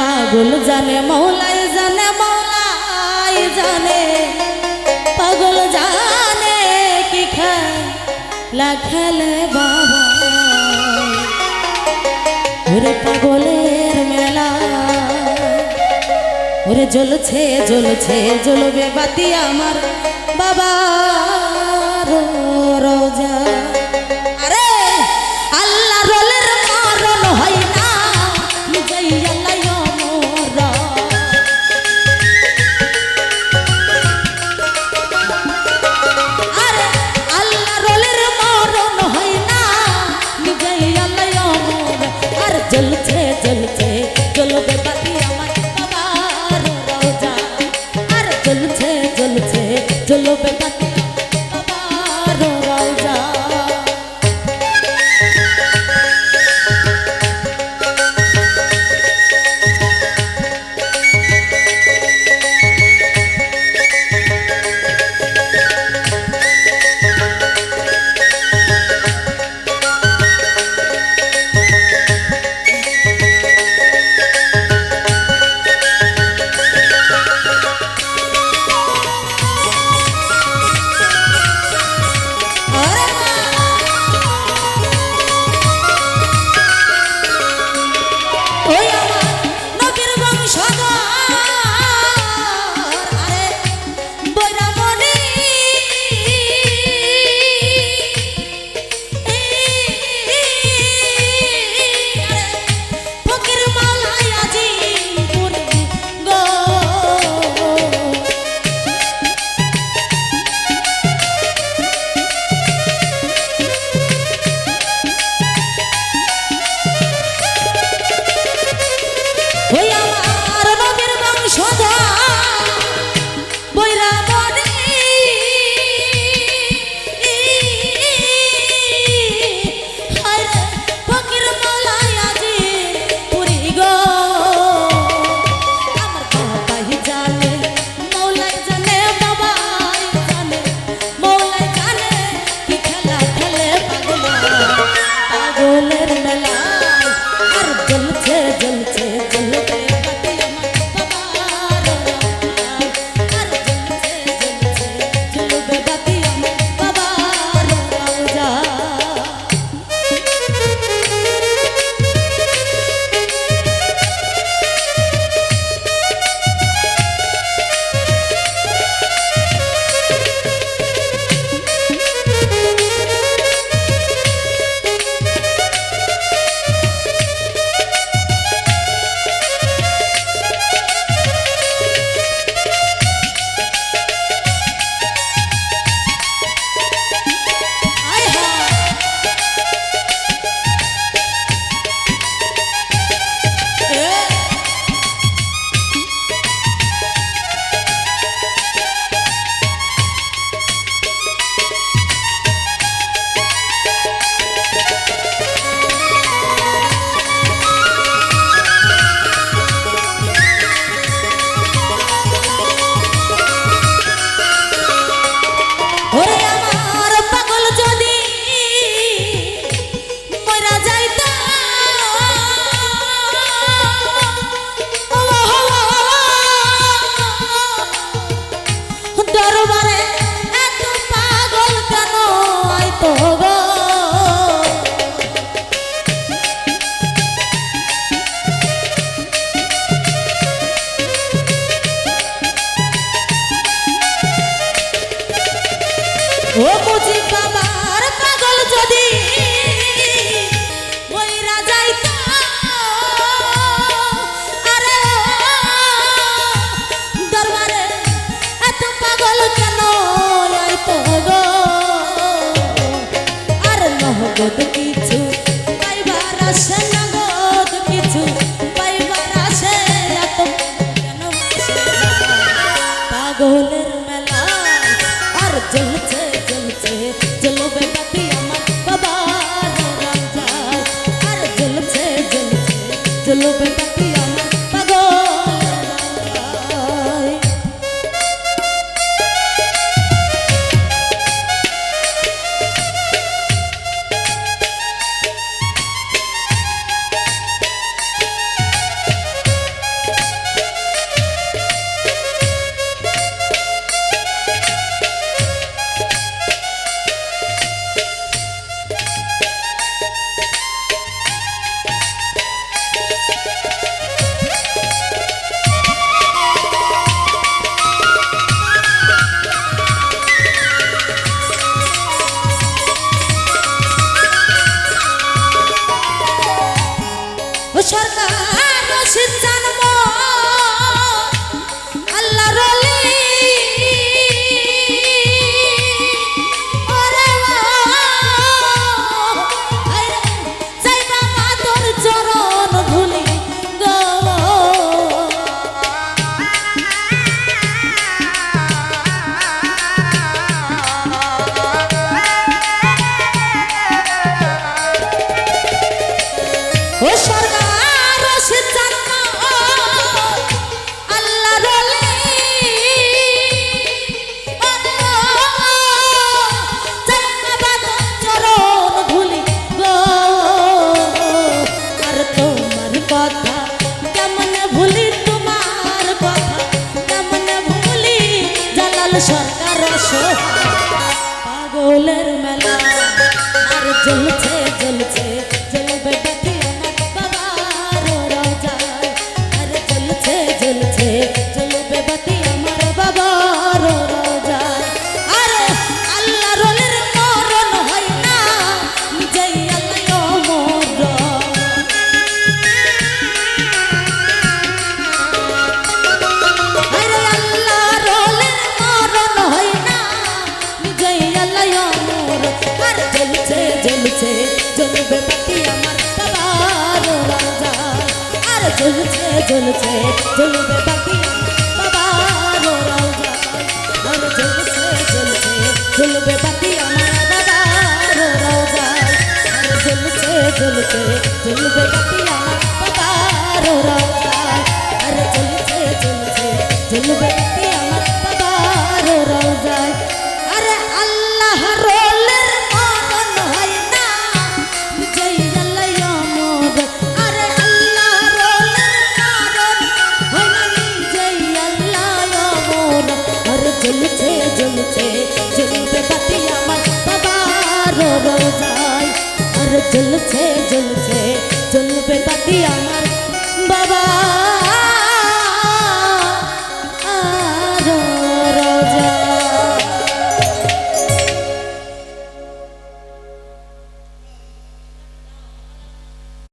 পাগল জানে মৌলাই জানে পাগল জানে কি খেলা খেলে বাবা ওরে পাগলের মেলা ওরে জ্বলছে জ্বলবে বাতি আমার বাবা রোজা আরে আল্লাহ রোলের মরণ হয় না নিজেই আল্লাহ মোরা আরে আল্লাহ রোলের মরণ হয় না নিজেই আল্লাহ মোরা আর জ্বলছে জ্বলবে বাতি আমার বাবা রোজা আর জ্বলছে জ্বলবে বাতি ও বুঝি বাবার পাগল যদি মইরা যাইতো আরে দরবারে এত পাগল কেন আইতো গো আর নহবত কিছু পাইবার আসে নগদ কিছু পাইবার আসে এত কেন আসে পাগলের মেলা আর জ্বলছে জ্বলবে বাতি আমার বাবার রাজা আর জ্বলছে জ্বলবে বাতি আমার পাগল রাজা সরকার রশিদ জানবো আল্লাহ রলি যাইবা মাতর চরণ ধুলি গো ও সরকার রশিদ জানবো আল্লাহ রলি যাইবা মাতর চরণ ধুলি গো আর তোমার কথা কেমন ভুলি তোমার কথা কেমন ভুলি জালাল সরকার পাগলের মেলা আর জ্বলছে জ্বলছে জ্বলবে বাতি আমার বাবার রোজায় আর জ্বলছে জ্বলছে জ্বলবে বাতি আমার বাবার রোজায় আরে আল্লাহ রোলের মরণ হয় না নিজেই আল্লাহ মরণ আরে আল্লাহ রোলের মরণ হয় না নিজেই আল্লাহ মরণ আর জ্বলছে জ্বলছে জ্বলবে বাতি আমার বাবার রোজায় আর জ্বলছে জ্বলছে জ্বলবে বাতি আমার বাবার রোজায় আর জ্বলছে জ্বলছে জ্বলবে বাতি আমার বাবার রোজায় আর জ্বলছে জ্বলছে জ্বলবে বাতি আমার বাবার রোজায় আর জ্বলছে জ্বলছে জ্বলবে বাতি আমার বাবার রোজায় আরে আল্লাহ রোলের মরণ হয় না নিজেই আল্লাহ মরণ আরে আল্লাহ রোলের মরণ হয় না নিজেই আল্লাহ মরণ আর জ্বলছে জ্বলছে জ্বলবে বাতি আমার বাবার রোজায় আর জ্বলছে জ্বলছে জ্বলবে বাতি